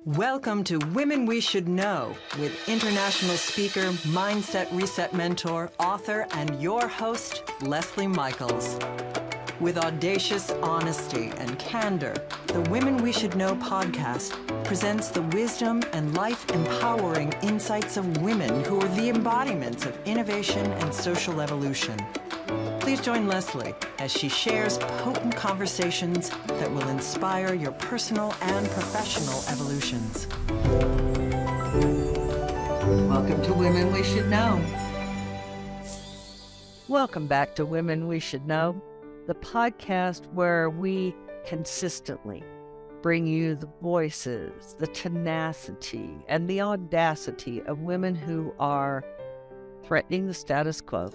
Welcome to Women We Should Know with international speaker, mindset reset mentor, author, and your host, Leslie Michaels. With audacious honesty and candor, the Women We Should Know podcast presents the wisdom and life-empowering insights of women who are the embodiments of innovation and social evolution. Please join Leslie as she shares potent conversations that will inspire your personal and professional evolutions. Welcome to Women We Should Know. Welcome back to Women We Should Know, the podcast where we consistently bring you the voices, the tenacity, and the audacity of women who are threatening the status quo,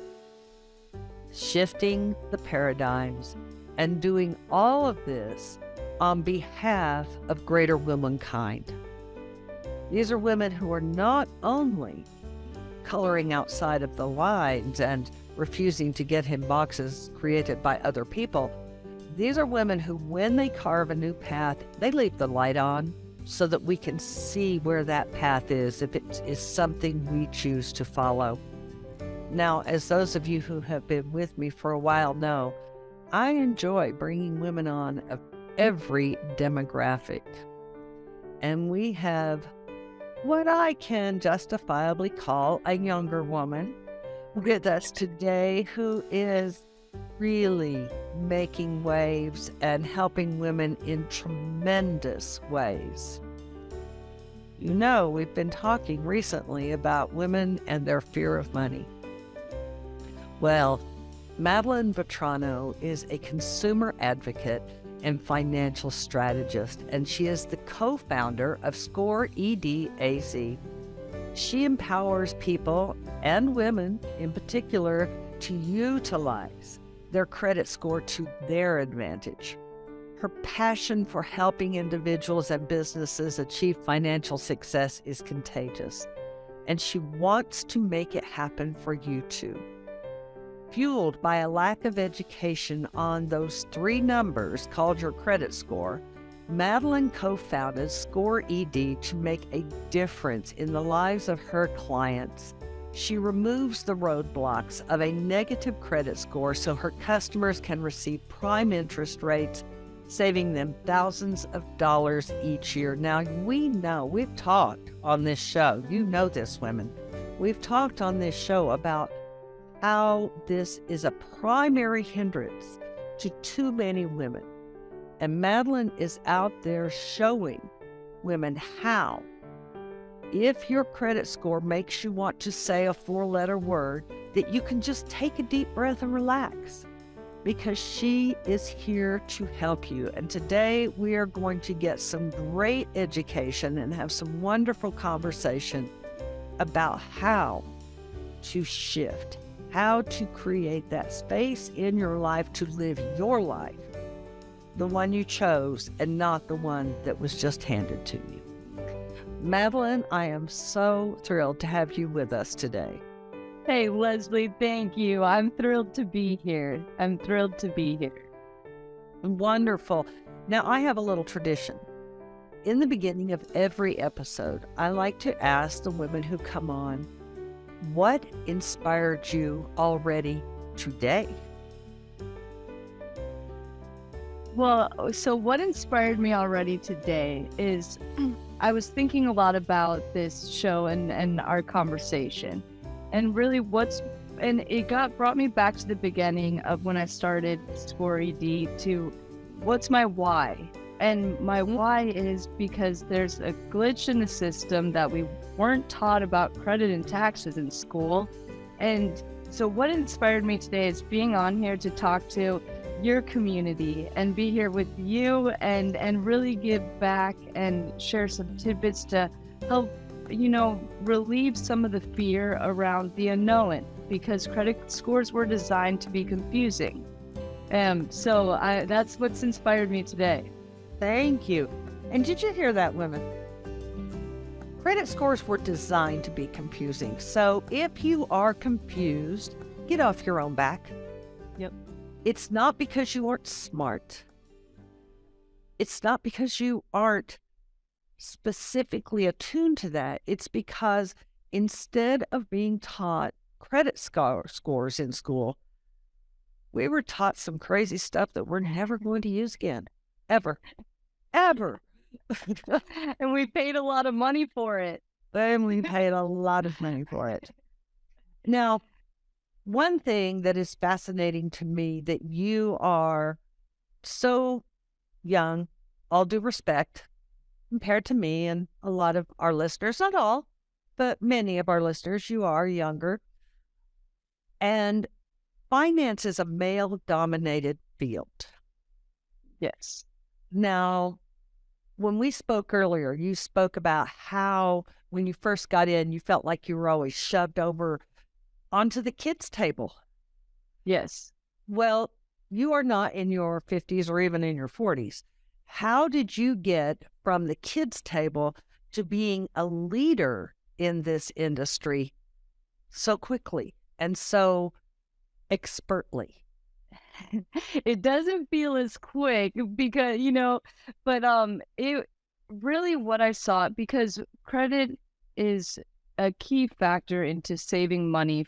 shifting the paradigms, and doing all of this on behalf of greater womankind. These are women who are not only coloring outside of the lines and refusing to get in boxes created by other people. These are women who, when they carve a new path, they leave the light on so that we can see where that path is, if it is something we choose to follow. Now, as those of you who have been with me for a while know, I enjoy bringing women on of every demographic. And we have what I can justifiably call a younger woman with us today who is really making waves and helping women in tremendous ways. You know, we've been talking recently about women and their fear of money. Well, Madeline Vetrano is a consumer advocate and financial strategist, and she is the co-founder of Score EDAZ. She empowers people, and women in particular, to utilize their credit score to their advantage. Her passion for helping individuals and businesses achieve financial success is contagious, and she wants to make it happen for you too. Fueled by a lack of education on those three numbers called your credit score, Madeline co-founded Score ED to make a difference in the lives of her clients. She removes the roadblocks of a negative credit score so her customers can receive prime interest rates, saving them thousands of dollars each year. Now, we know, we've talked on this show, you know this, women. We've talked on this show about how this is a primary hindrance to too many women. And Madeline is out there showing women how, if your credit score makes you want to say a four-letter word, that you can just take a deep breath and relax, because she is here to help you. And today we are going to get some great education and have some wonderful conversation about how to shift, how to create that space in your life to live your life, the one you chose and not the one that was just handed to you. Madeline, I am so thrilled to have you with us today. Hey, Leslie, thank you. I'm thrilled to be here. Wonderful. Now, I have a little tradition. In the beginning of every episode, I like to ask the women who come on, what inspired you already today? Well, so what inspired me already today is I was thinking a lot about this show and our conversation, and really brought me back to the beginning of when I started Score ED to what's my why. And my why is because there's a glitch in the system that we weren't taught about credit and taxes in school. And so what inspired me today is being on here to talk to your community and be here with you and really give back and share some tidbits to help, relieve some of the fear around the unknown, because credit scores were designed to be confusing. So that's what's inspired me today. Thank you. And did you hear that, women? Credit scores were designed to be confusing. So if you are confused, get off your own back. Yep. It's not because you aren't smart. It's not because you aren't specifically attuned to that, it's because instead of being taught credit scores in school, we were taught some crazy stuff that we're never going to use again. Ever. Ever. And we paid a lot of money for it. And we paid a lot of money for it. Now, one thing that is fascinating to me that you are so young, all due respect, compared to me and a lot of our listeners, not all, but many of our listeners, you are younger. And finance is a male-dominated field. Yes. Now, when we spoke earlier, you spoke about how when you first got in, you felt like you were always shoved over onto the kids' table. Yes. Well, you are not in your 50s or even in your 40s. How did you get from the kids' table to being a leader in this industry so quickly and so expertly? It doesn't feel as quick because, but it really what I saw, because credit is a key factor into saving money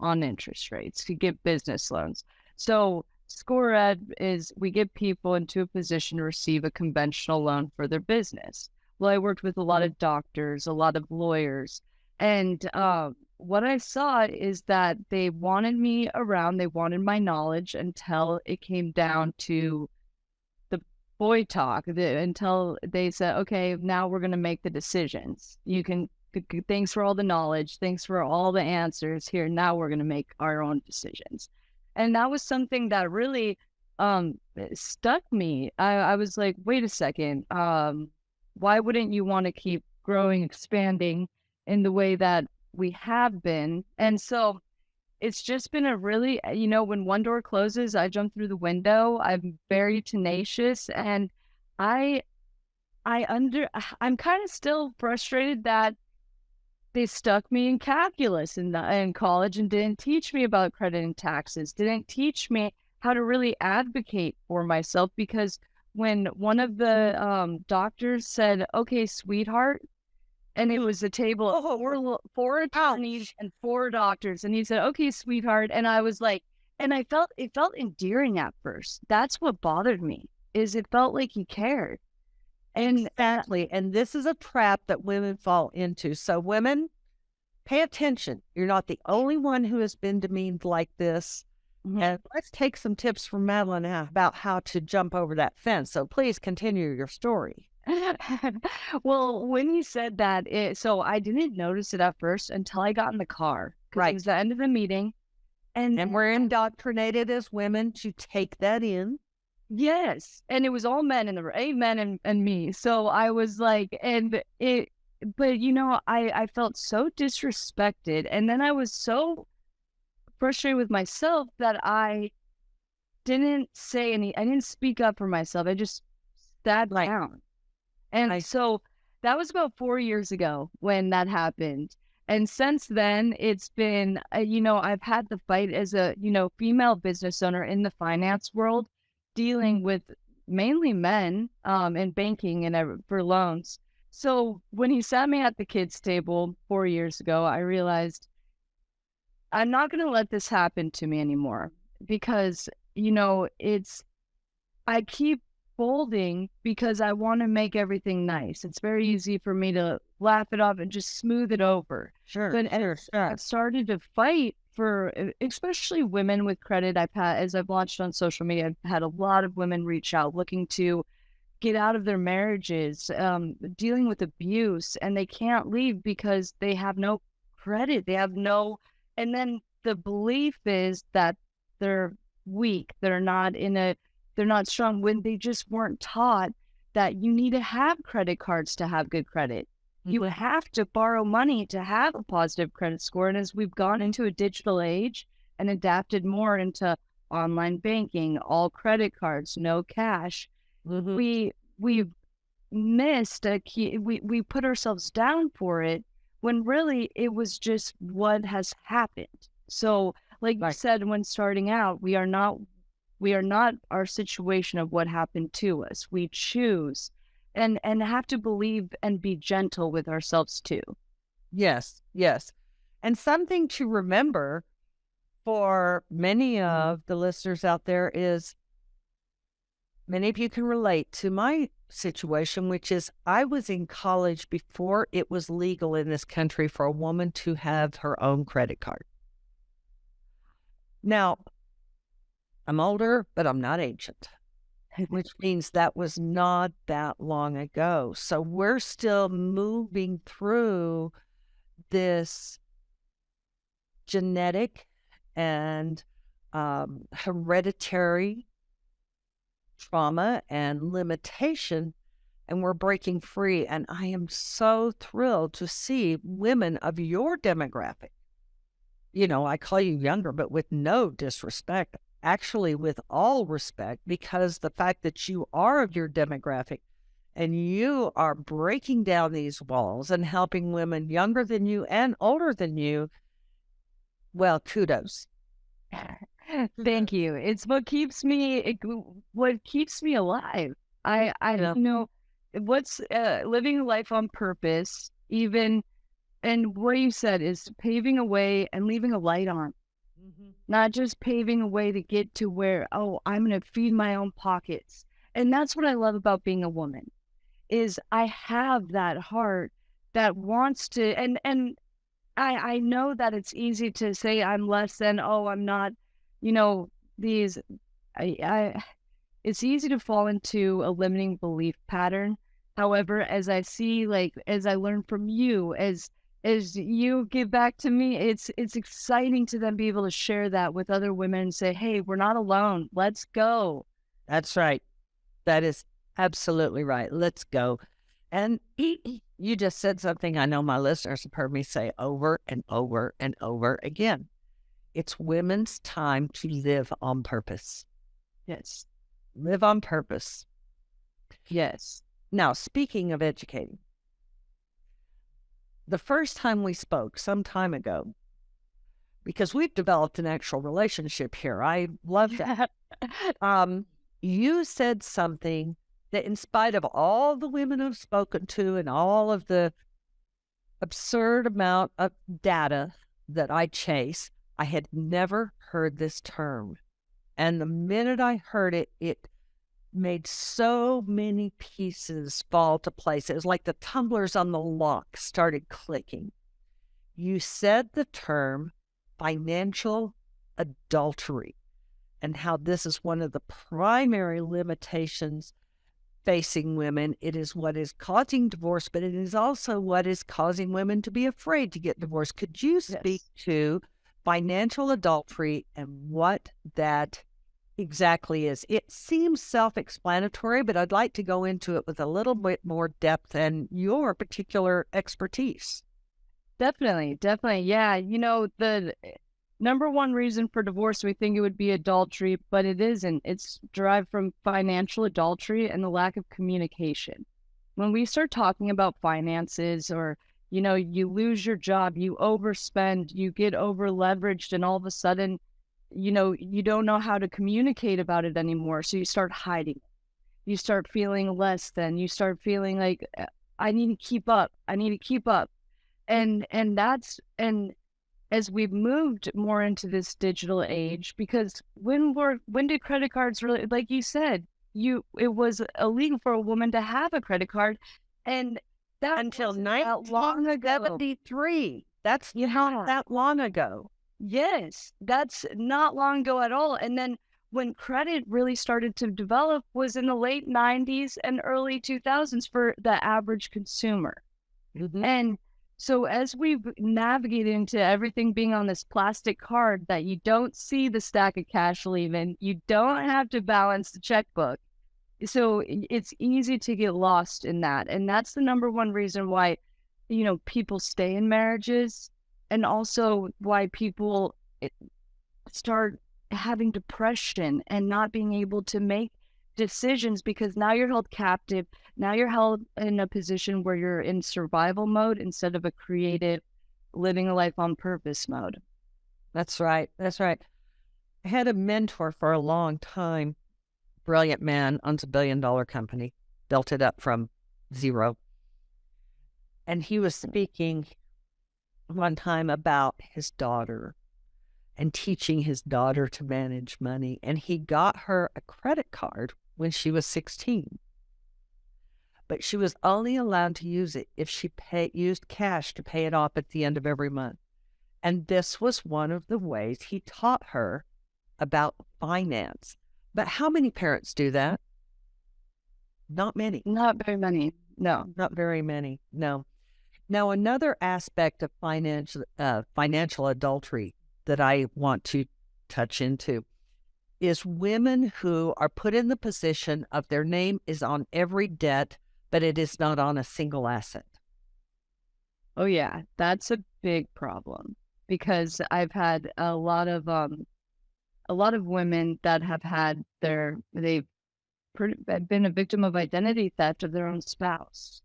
on interest rates to get business loans. So Score Ed is we get people into a position to receive a conventional loan for their business. Well, I worked with a lot of doctors, a lot of lawyers, and what I saw is that they wanted me around, they wanted my knowledge until it came down to the boy talk, until they said, okay, now we're going to make the decisions. Thanks for all the knowledge, thanks for all the answers here. Now we're going to make our own decisions. And that was something that really stuck me. I was like, wait a second, why wouldn't you want to keep growing, expanding in the way that we have been? And so it's just been a really, when one door closes, I jump through the window. I'm very tenacious, and I'm kind of still frustrated that they stuck me in calculus in college and didn't teach me about credit and taxes, didn't teach me how to really advocate for myself. Because when one of the doctors said, okay, sweetheart, and it was a table of four attorneys and four doctors. And he said, okay, sweetheart. And I was like, and it felt endearing at first. That's what bothered me, is it felt like he cared. And Exactly. And this is a trap that women fall into. So women, pay attention. You're not the only one who has been demeaned like this. Mhm. And let's take some tips from Madeline about how to jump over that fence. So please continue your story. Well, when you said that, so I didn't notice it at first until I got in the car. 'Cause Right. it was the end of the meeting. And we're indoctrinated as women to take that in. Yes. And it was all men in the room, men and me. So I was like, but I felt so disrespected. And then I was so frustrated with myself that I didn't I didn't speak up for myself. I just sat down. And so that was about 4 years ago when that happened. And since then, it's been, I've had the fight as a, female business owner in the finance world, dealing with mainly men in banking and for loans. So when he sat me at the kids' table 4 years ago, I realized I'm not going to let this happen to me anymore, because, I keep folding because I want to make everything nice. It's very easy for me to laugh it off and just smooth it over. Sure. But I've started to fight for, especially women with credit. As I've launched on social media, I've had a lot of women reach out looking to get out of their marriages, dealing with abuse, and they can't leave because they have no credit. They have no, and then the belief is that they're weak. They're not strong, when they just weren't taught that you need to have credit cards to have good credit. You have to borrow money to have a positive credit score. And as we've gone into a digital age and adapted more into online banking, all credit cards, no cash, we've missed a key. We put ourselves down for it when really it was just what has happened. So like you said, when starting out, we are not our situation of what happened to us. We choose. and have to believe and be gentle with ourselves too. Yes, yes. And something to remember for many of the listeners out there is many of you can relate to my situation, which is I was in college before it was legal in this country for a woman to have her own credit card. Now, I'm older, but I'm not ancient, which means that was not that long ago. So we're still moving through this genetic and hereditary trauma and limitation, and we're breaking free. And I am so thrilled to see women of your demographic. You know, I call you younger, but with no disrespect, actually with all respect, because the fact that you are of your demographic and you are breaking down these walls and helping women younger than you and older than you, well, kudos. Thank you. It's what keeps me alive. I Yeah. don't know what's living a life on purpose, even, and what you said is paving a way and leaving a light on, not just paving a way to get to where, oh, I'm going to feed my own pockets. And that's what I love about being a woman is I have that heart that wants to, and I know that it's easy to say I'm less than, oh, I'm not, you know, these, I it's easy to fall into a limiting belief pattern. However, as I see, like, as I learn from you, as you give back to me, it's exciting to then be able to share that with other women and say, hey, we're not alone. Let's go. That's right. That is absolutely right. Let's go. And you just said something I know my listeners have heard me say over and over and over again. It's women's time to live on purpose. Yes. Live on purpose. Yes. Now, speaking of educating, the first time we spoke some time ago, because we've developed an actual relationship here, I love that. You said something that in spite of all the women I've spoken to and all of the absurd amount of data that I chase, I had never heard this term. And the minute I heard it, it made so many pieces fall to place. It was like the tumblers on the lock started clicking. You said the term financial adultery and how this is one of the primary limitations facing women. It is what is causing divorce, but it is also what is causing women to be afraid to get divorced. Could you speak to financial adultery and what that exactly is? It seems self-explanatory, but I'd like to go into it with a little bit more depth and your particular expertise. Definitely. Yeah. You know, the number one reason for divorce, we think it would be adultery, but it isn't. It's derived from financial adultery and the lack of communication. When we start talking about finances, or, you know, you lose your job, you overspend, you get over leveraged, and all of a sudden, you know, you don't know how to communicate about it anymore. So you start hiding. You start feeling less than. You start feeling like, I need to keep up. I need to keep up. And as we've moved more into this digital age, because when did credit cards really, like you said, it was illegal for a woman to have a credit card, and that until wasn't that long ago. 1973. That's not that long ago. Yes, that's not long ago at all. And then when credit really started to develop was in the late 90s and early 2000s for the average consumer. And so as we've navigated into everything being on this plastic card that you don't see the stack of cash leaving, you don't have to balance the checkbook. So it's easy to get lost in that. And that's the number one reason why, you know, people stay in marriages, and also why people start having depression and not being able to make decisions, because now you're held captive. Now you're held in a position where you're in survival mode instead of a creative, living a life on purpose mode. That's right. That's right. I had a mentor for a long time. Brilliant man, owns $1 billion company, built it up from 0. And he was speaking one time about his daughter and teaching his daughter to manage money. And he got her a credit card when she was 16. But she was only allowed to use it if she used cash to pay it off at the end of every month. And this was one of the ways he taught her about finance. But how many parents do that? Not many. Not very many. No. Not very many. No. Now, another aspect of financial adultery that I want to touch into is women who are put in the position of their name is on every debt, but it is not on a single asset. Oh yeah, that's a big problem because I've had a lot of women that have had they've been a victim of identity theft of their own spouse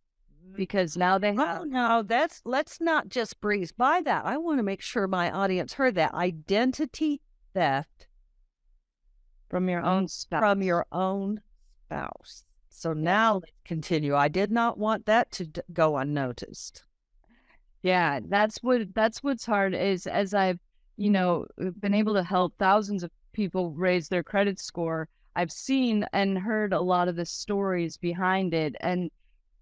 because now they have. Oh no, let's not just breeze by that. I want to make sure my audience heard that. Identity theft From your own spouse. from your own spouse. So now let's continue. I did not want that to go unnoticed. Yeah, that's what's hard is as I've, been able to help thousands of people raise their credit score, I've seen and heard a lot of the stories behind it. And,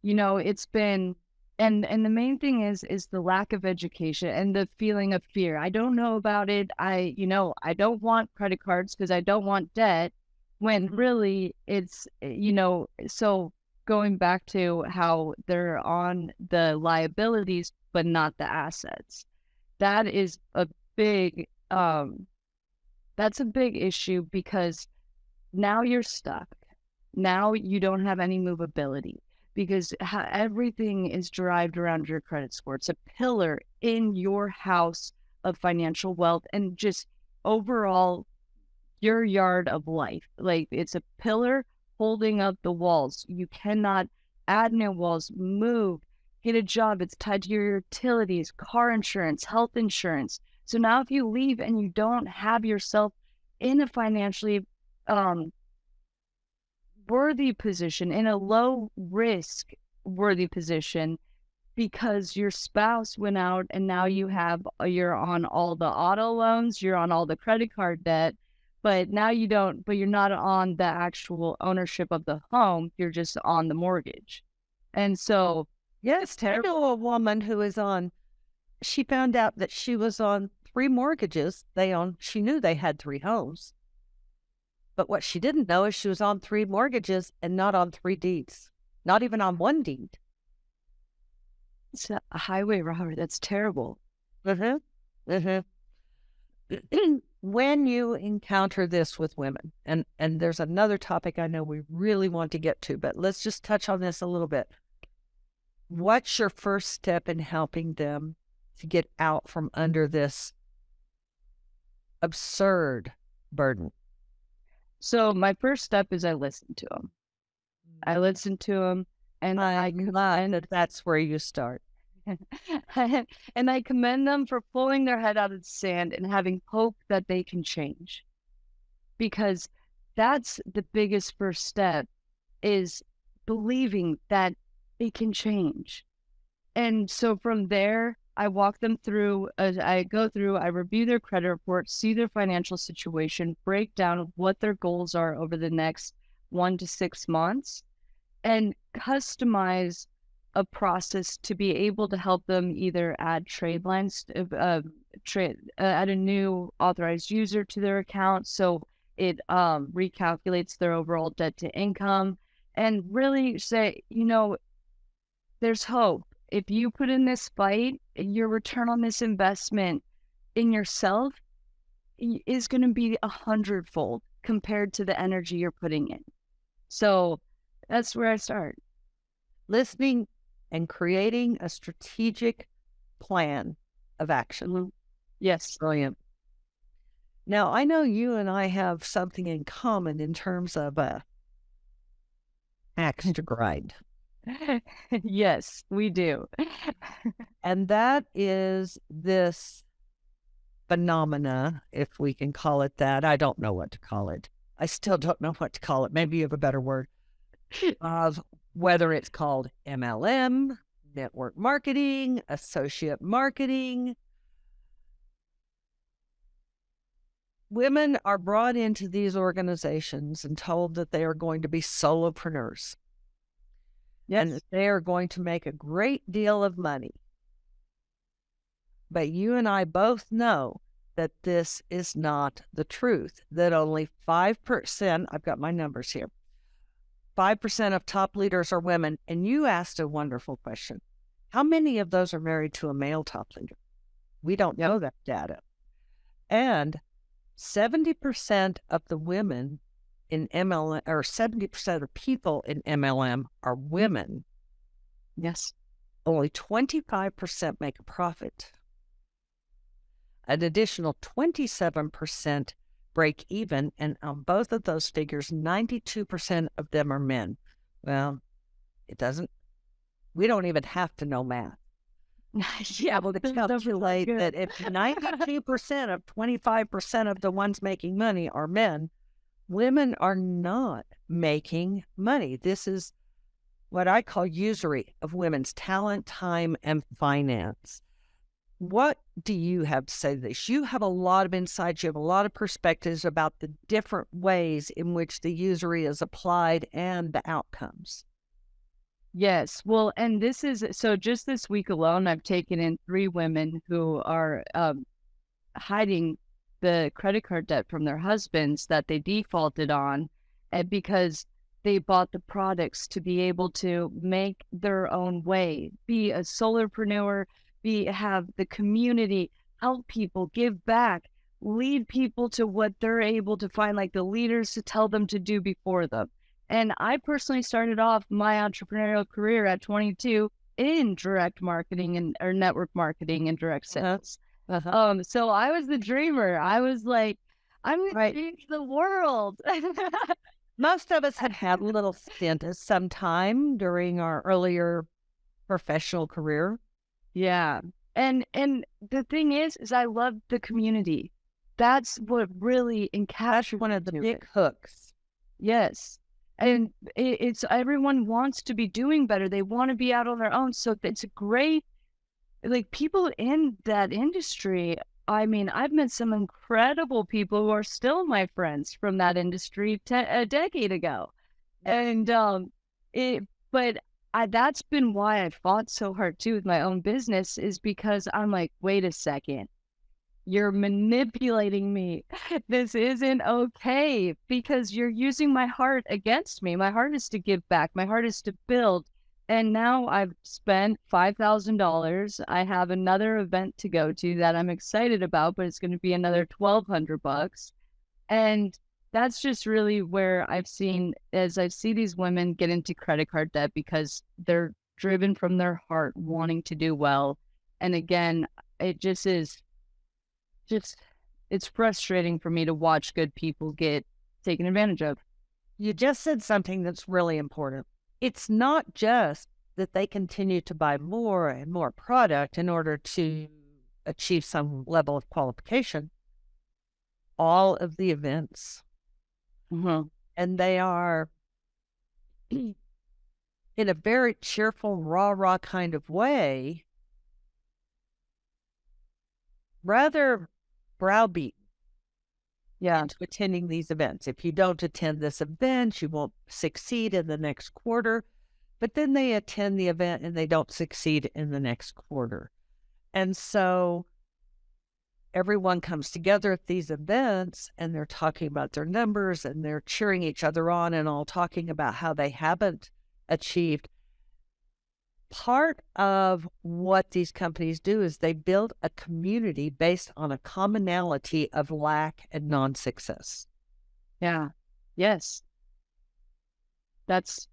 it's been and the main thing is the lack of education and the feeling of fear. I don't know about it. I don't want credit cards because I don't want debt. When really it's, so going back to how they're on the liabilities, but not the assets. That is a big, that's a big issue because now you're stuck. Now you don't have any movability because everything is derived around your credit score. It's a pillar in your house of financial wealth and just overall your yard of life. Like it's a pillar holding up the walls. You cannot add new walls, move, get a job. It's tied to your utilities, car insurance, health insurance. So now if you leave and you don't have yourself in a financially worthy position, in a low risk worthy position, because your spouse went out and now you're on all the auto loans, you're on all the credit card debt, but now you're not on the actual ownership of the home, you're just on the mortgage. And so, Yes, I know a woman who is she found out that she was on 3 mortgages. She knew they had 3 homes. But what she didn't know is she was on 3 mortgages and not on 3 deeds, not even on 1 deed. it's a highway robbery. That's terrible. When you encounter this with women, and there's another topic I know we really want to get to, but let's just touch on this a little bit. What's your first step in helping them to get out from under this absurd burden? So my first step is I listen to them. I listen to them and That's where you start. and I commend them for pulling their head out of the sand and having hope that they can change. Because that's the biggest first step is believing that it can change. And so from there, I walk them through, I review their credit report, see their financial situation, break down what their goals are over the next 1 to 6 months, and customize a process to be able to help them either add trade lines, add a new authorized user to their account so it recalculates their overall debt to income, and really say, there's hope. If you put in this fight, your return on this investment in yourself is going to be 100-fold compared to the energy you're putting in. So that's where I start. Listening and creating a strategic plan of action. Mm-hmm. Yes. Brilliant. Now, I know you and I have something in common in terms of axe to grind. Yes, we do. And that is this phenomena, if we can call it that. I don't know what to call it. I still don't know what to call it. Maybe you have a better word. Of whether it's called MLM, network marketing, associate marketing. Women are brought into these organizations and told that they are going to be solopreneurs. Yes. And that they are going to make a great deal of money. But you and I both know that this is not the truth, that only 5%, I've got my numbers here, 5% of top leaders are women. And you asked a wonderful question. How many of those are married to a male top leader? We don't know that data. And 70% of the women in MLM, or 70% of people in MLM are women. Yes. Only 25% make a profit. An additional 27% break even, and on both of those figures, 92% of them are men. Well, we don't even have to know math. Yeah, Able to calculate that if 92% of 25% of the ones making money are men, women are not making money. This is what I call usury of women's talent, time, and finance. What do you have to say to this? You have a lot of insights. You have a lot of perspectives about the different ways in which the usury is applied and the outcomes. Yes. Well, and this is so just this week alone, I've taken in 3 women who are hiding the credit card debt from their husbands that they defaulted on, and because they bought the products to be able to make their own way, be a solopreneur, have the community, help people, give back, lead people to what they're able to find, like the leaders to tell them to do before them. And I personally started off my entrepreneurial career at 22 in direct marketing and or network marketing and direct sales. So I was the dreamer. I was like, I'm going to change the world. Most of us had a little stint at some time during our earlier professional career. Yeah. And the thing is I love the community. That's what really encapsulates one of the big hooks. Yes. And it's everyone wants to be doing better. They want to be out on their own. So it's a great, like, people in that industry. I mean, I've met some incredible people who are still my friends from that industry a decade ago. And that's been why I fought so hard too with my own business, is because I'm like, wait a second. You're manipulating me. This isn't okay, because you're using my heart against me. My heart is to give back. My heart is to build. And now I've spent $5,000. I have another event to go to that I'm excited about, but it's going to be another $1,200. And that's just really where I've seen, as I see these women get into credit card debt because they're driven from their heart, wanting to do well. And again, it just is it's frustrating for me to watch good people get taken advantage of. You just said something that's really important. It's not just that they continue to buy more and more product in order to achieve some level of qualification. All of the events. And they are, in a very cheerful, rah-rah kind of way, rather browbeat into attending these events. If you don't attend this event, you won't succeed in the next quarter. But then they attend the event and they don't succeed in the next quarter. And so everyone comes together at these events and they're talking about their numbers and they're cheering each other on and all talking about how they haven't achieved. Part of what these companies do is they build a community based on a commonality of lack and non-success. Yeah. Yes. That's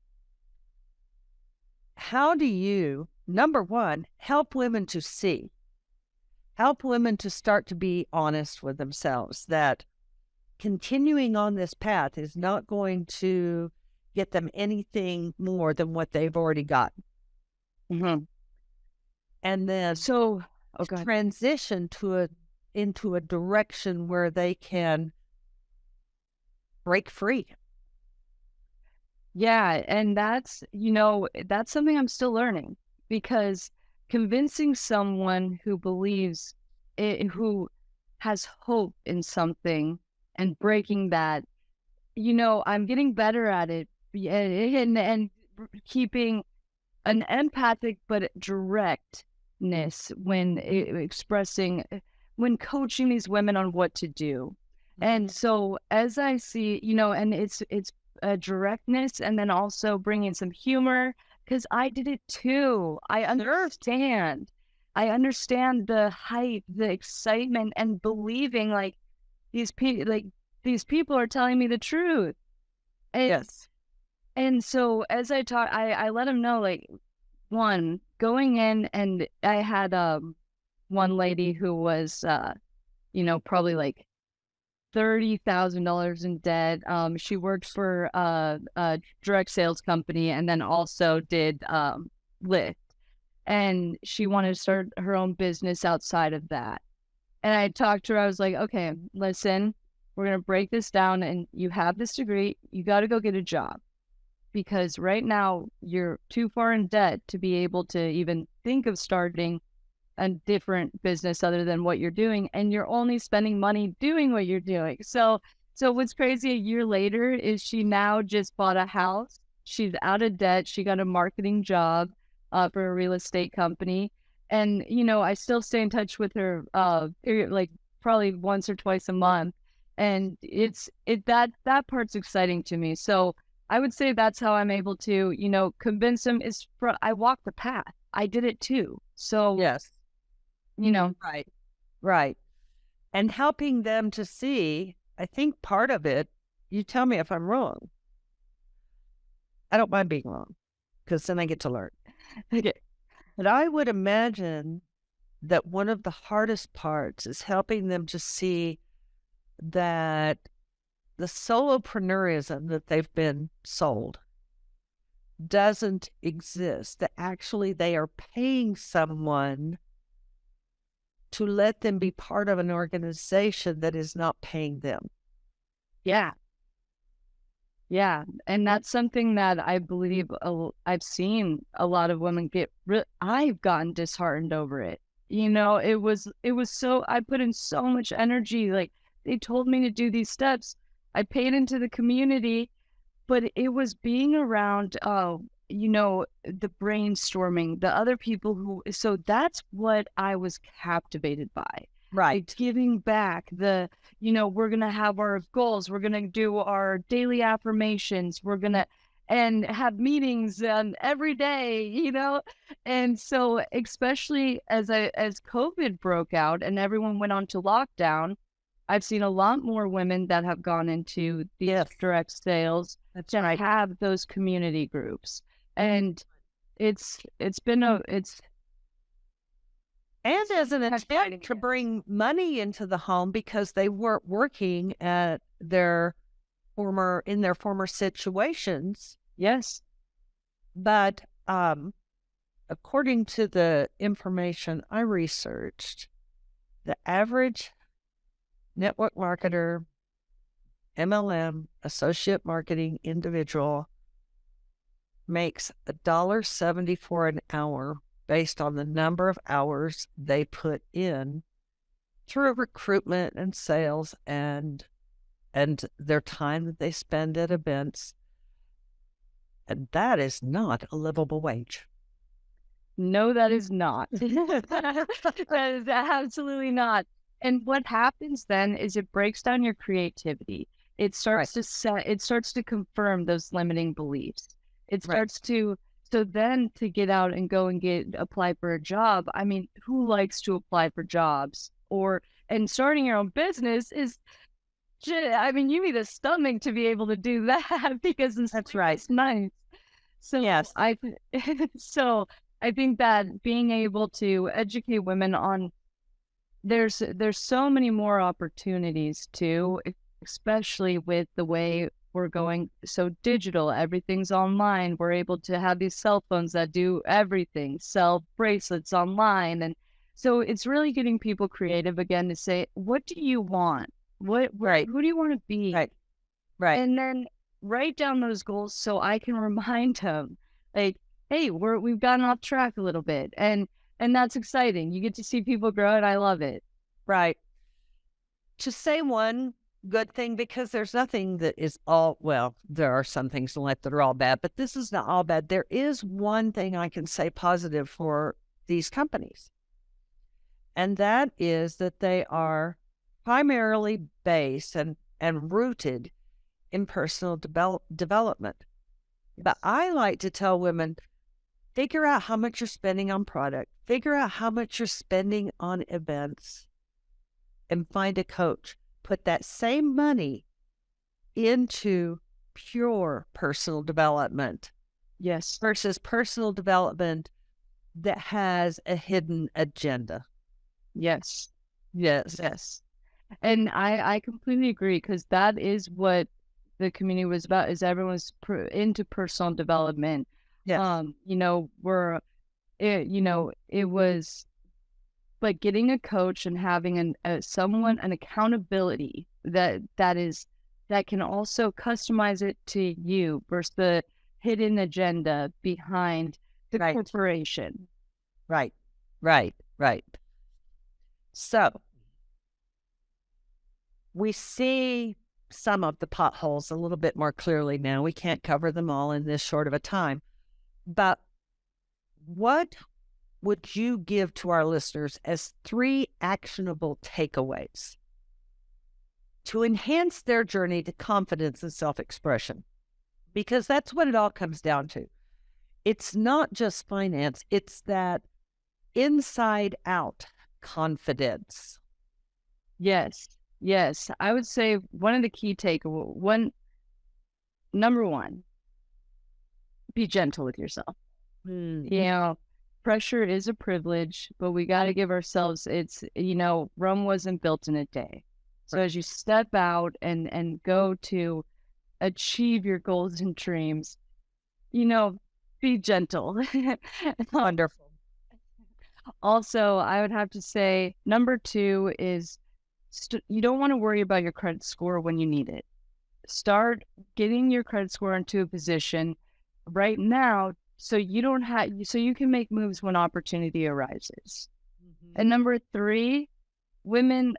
how do you, number one, help women to see, help women to start to be honest with themselves that continuing on this path is not going to get them anything more than what they've already got. And then transition into a direction where they can break free. Yeah, and that's, that's something I'm still learning because convincing someone who believes it, who has hope in something and breaking that, I'm getting better at it and keeping an empathic but directness when expressing, when coaching these women on what to do. And so as I see, and it's a directness and then also bringing some humor because I did it too. I understand. I understand the hype, the excitement, and believing like these people are telling me the truth. And Yes. and so as I talk, I let them know like one going in, and I had one lady who was probably like $30,000 in debt. She worked for a direct sales company and then also did Lyft. And she wanted to start her own business outside of that. And I talked to her, I was like, okay, listen, we're going to break this down and you have this degree, you got to go get a job because right now you're too far in debt to be able to even think of starting a different business other than what you're doing, and you're only spending money doing what you're doing. So what's crazy a year later is she now just bought a house. She's out of debt. She got a marketing job for a real estate company. And, I still stay in touch with her like probably once or twice a month. And that part's exciting to me. So I would say that's how I'm able to, convince them I walk the path. I did it too. So Yes. you know, Right. Right. And helping them to see, I think part of it, you tell me if I'm wrong. I don't mind being wrong because then I get to learn. okay. But I would imagine that one of the hardest parts is helping them to see that the solopreneurism that they've been sold doesn't exist, that actually they are paying someone to let them be part of an organization that is not paying them. Yeah. Yeah. And that's something that I believe I've seen a lot of women get. I've gotten disheartened over it. It was so, I put in so much energy. Like they told me to do these steps. I paid into the community, but it was being around, the brainstorming, the other people so that's what I was captivated by. Right. Like giving back we're going to have our goals. We're going to do our daily affirmations. We're going to, and have meetings every day, And so, especially as COVID broke out and everyone went on to lockdown, I've seen a lot more women that have gone into the direct sales That's that right. have those community groups. And it's been And as an That's fighting attempt to against. bring money into the home because they weren't working at their former situations. Yes. But according to the information I researched, the average network marketer, MLM, associate marketing individual makes $1.74 an hour based on the number of hours they put in through recruitment and sales and their time that they spend at events. And that is not a livable wage. No, that is not. That is absolutely not. And what happens then is it breaks down your creativity. It starts it starts to confirm those limiting beliefs. It starts to, so then to get out and go and apply for a job. I mean, who likes to apply for jobs? And starting your own business is, I mean, you need a stomach to be able to do that because That's right. it's nice. So Yes. so I think that being able to educate women on there's so many more opportunities too, especially with the way we're going so digital. Everything's online. We're able to have these cell phones that do everything, sell bracelets online. And so it's really getting people creative again to say, what do you want? Who do you want to be? Right. And then write down those goals so I can remind him, like, hey, we've gotten off track a little bit. And that's exciting. You get to see people grow, and I love it. Right. To say one good thing, because there's nothing that is all, well, there are some things in life that are all bad, but this is not all bad. There is one thing I can say positive for these companies, and that is that they are primarily based and rooted in personal development. But I like to tell women, figure out how much you're spending on product, figure out how much you're spending on events, and find a coach. Put that same money into pure personal development. Yes. Versus personal development that has a hidden agenda. Yes. Yes. Yes. And I completely agree, because that is what the community was about, is everyone's into personal development. Yes. It was like getting a coach and having an accountability that can also customize it to you versus the hidden agenda behind the corporation. Right. So we see some of the potholes a little bit more clearly now. We can't cover them all in this short of a time, but what would you give to our listeners as 3 actionable takeaways to enhance their journey to confidence and self-expression? Because that's what it all comes down to. It's not just finance, it's that inside out confidence. Yes. I would say one of the key number one, be gentle with yourself. Pressure is a privilege, but we got to give ourselves, Rome wasn't built in a day. So as you step out and go to achieve your goals and dreams, be gentle. Wonderful. Also, I would have to say, number 2 is you don't want to worry about your credit score when you need it. Start getting your credit score into a position right now so you can make moves when opportunity arises. And number 3, women,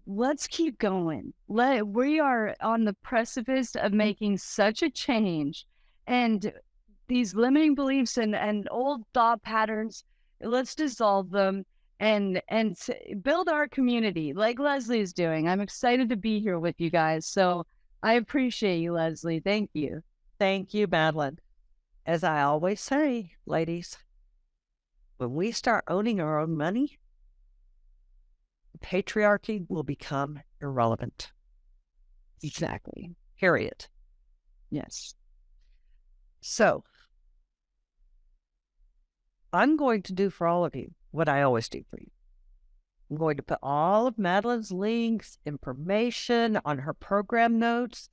let's keep going. We are on the precipice of making such a change, and these limiting beliefs and old thought patterns, let's dissolve them and build our community like Leslie is doing. I'm excited to be here with you guys. So I appreciate you, Leslie. Thank you. Thank you, Madeline. As I always say, ladies, when we start owning our own money, patriarchy will become irrelevant. Exactly. Period. Yes. So, I'm going to do for all of you what I always do for you. I'm going to put all of Madeline's links, information on her program notes.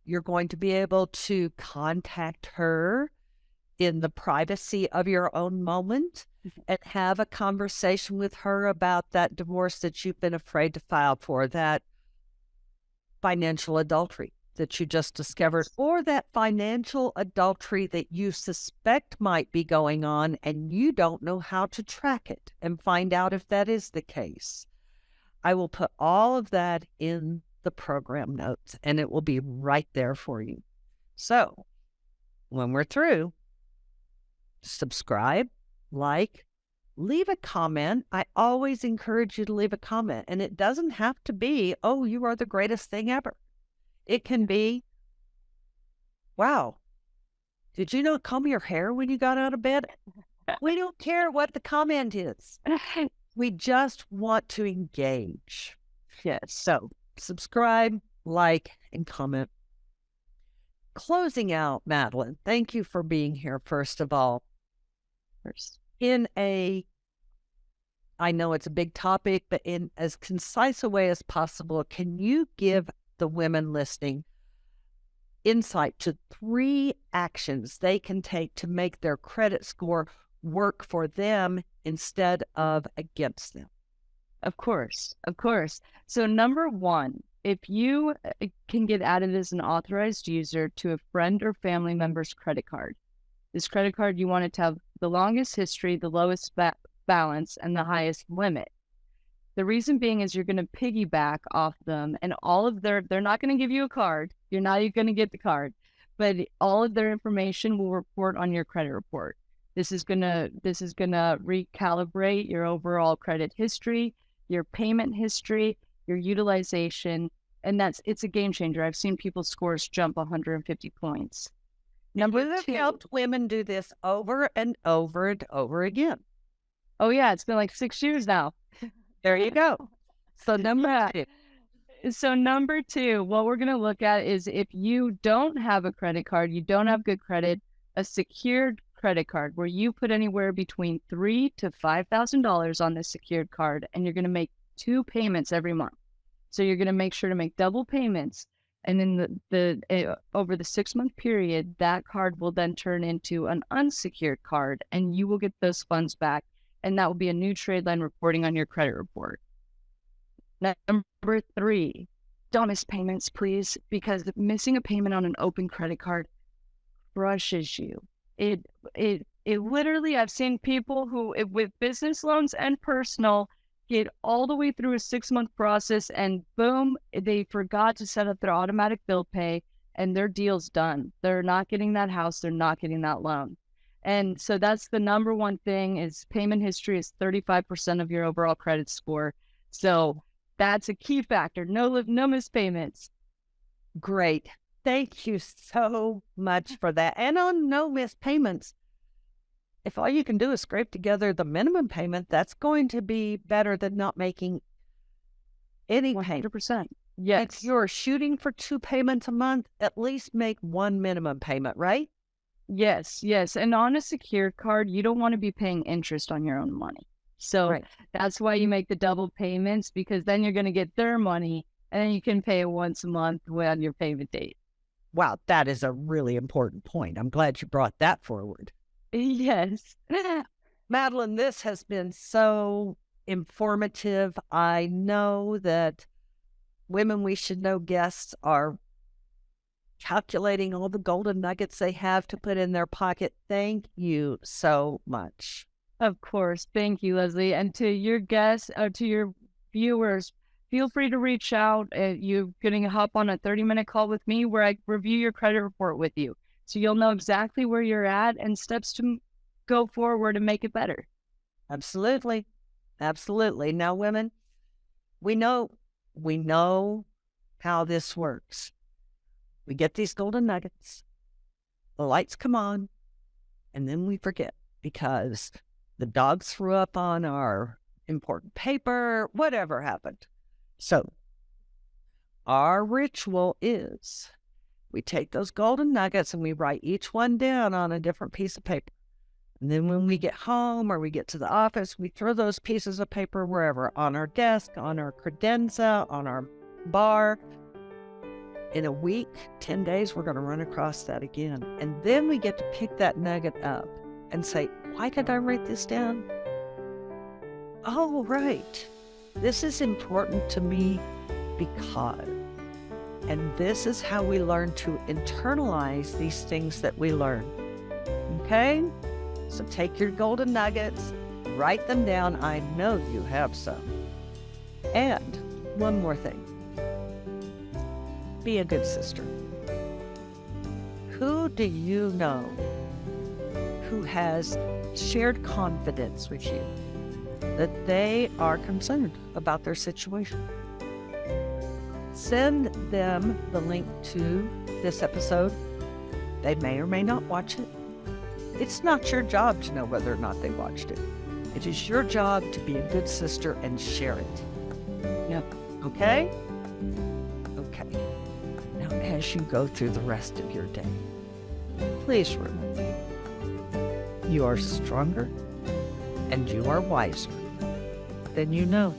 You're going to be able to contact her in the privacy of your own moment and have a conversation with her about that divorce that you've been afraid to file for, that financial adultery that you just discovered, or that financial adultery that you suspect might be going on and you don't know how to track it and find out if that is the case. I will put all of that in the program notes and it will be right there for you. So when we're through, subscribe, like, leave a comment. I always encourage you to leave a comment, and it doesn't have to be, oh, you are the greatest thing ever. It can be, wow, did you not comb your hair when you got out of bed? We don't care what the comment is. We just want to engage. Yes. So subscribe, like, and comment. Closing out, Madeline, thank you for being here, first of all. I know it's a big topic, but in as concise a way as possible, can you give the women listening insight to 3 actions they can take to make their credit score work for them instead of against them? Of course. So number 1, if you can get added as an authorized user to a friend or family member's credit card, this credit card, you want it to have the longest history, the lowest balance, and the highest limit. The reason being is you're going to piggyback off them, and all of they're not going to give you a card. You're not going to get the card, but all of their information will report on your credit report. This is going to recalibrate your overall credit history, your payment history, your utilization, and it's a game changer. I've seen people's scores jump 150 points. Number two, helped women do this over and over and over again. Oh yeah, it's been like 6 years now. There you go. So number two, what we're going to look at is if you don't have a credit card, you don't have good credit, a secured credit card where you put anywhere between $3,000 to $5,000 on this secured card, and you're going to make 2 payments every month. So you're going to make sure to make double payments. And then over the 6-month period, that card will then turn into an unsecured card, and you will get those funds back. And that will be a new trade line reporting on your credit report. Number 3, don't miss payments, please, because missing a payment on an open credit card crushes you. It literally, I've seen people who, with business loans and personal, get all the way through a 6-month process, and boom, they forgot to set up their automatic bill pay, and their deal's done. They're not getting that house. They're not getting that loan. And so that's the number one thing is payment history is 35% of your overall credit score. So that's a key factor. No missed payments. Great. Thank you so much for that. And on no missed payments, if all you can do is scrape together the minimum payment, that's going to be better than not making any payment. 100%. Yes. If you're shooting for 2 payments a month, at least make 1 minimum payment, right? Yes. And on a secured card, you don't want to be paying interest on your own money. So That's why you make the double payments, because then you're going to get their money, and then you can pay it once a month on your payment date. Wow, that is a really important point. I'm glad you brought that forward. Yes. Madeline, this has been so informative. I know that Women We Should Know guests are calculating all the golden nuggets they have to put in their pocket. Thank you so much. Of course. Thank you, Leslie. And to your guests, to your viewers, feel free to reach out. You're going to hop on a 30-minute call with me where I review your credit report with you. So you'll know exactly where you're at and steps to go forward and make it better. Absolutely. Absolutely. Now, women, we know how this works. We get these golden nuggets, the lights come on, and then we forget because the dog threw up on our important paper, whatever happened. So our ritual is we take those golden nuggets and we write each one down on a different piece of paper. And then when we get home or we get to the office, we throw those pieces of paper wherever, on our desk, on our credenza, on our bar. In a week, 10 days, we're going to run across that again. And then we get to pick that nugget up and say, why did I write this down? Oh, right. This is important to me because. And this is how we learn to internalize these things that we learn. Okay? So take your golden nuggets, write them down. I know you have some. And one more thing. Be a good sister. Who do you know who has shared confidence with you that they are concerned about their situation? Send them the link to this episode. They may or may not watch it. It's not your job to know whether or not they watched it. It is your job to be a good sister and share it. Yep. Okay? Okay. Now, as you go through the rest of your day, please remember, you are stronger and you are wiser than you know.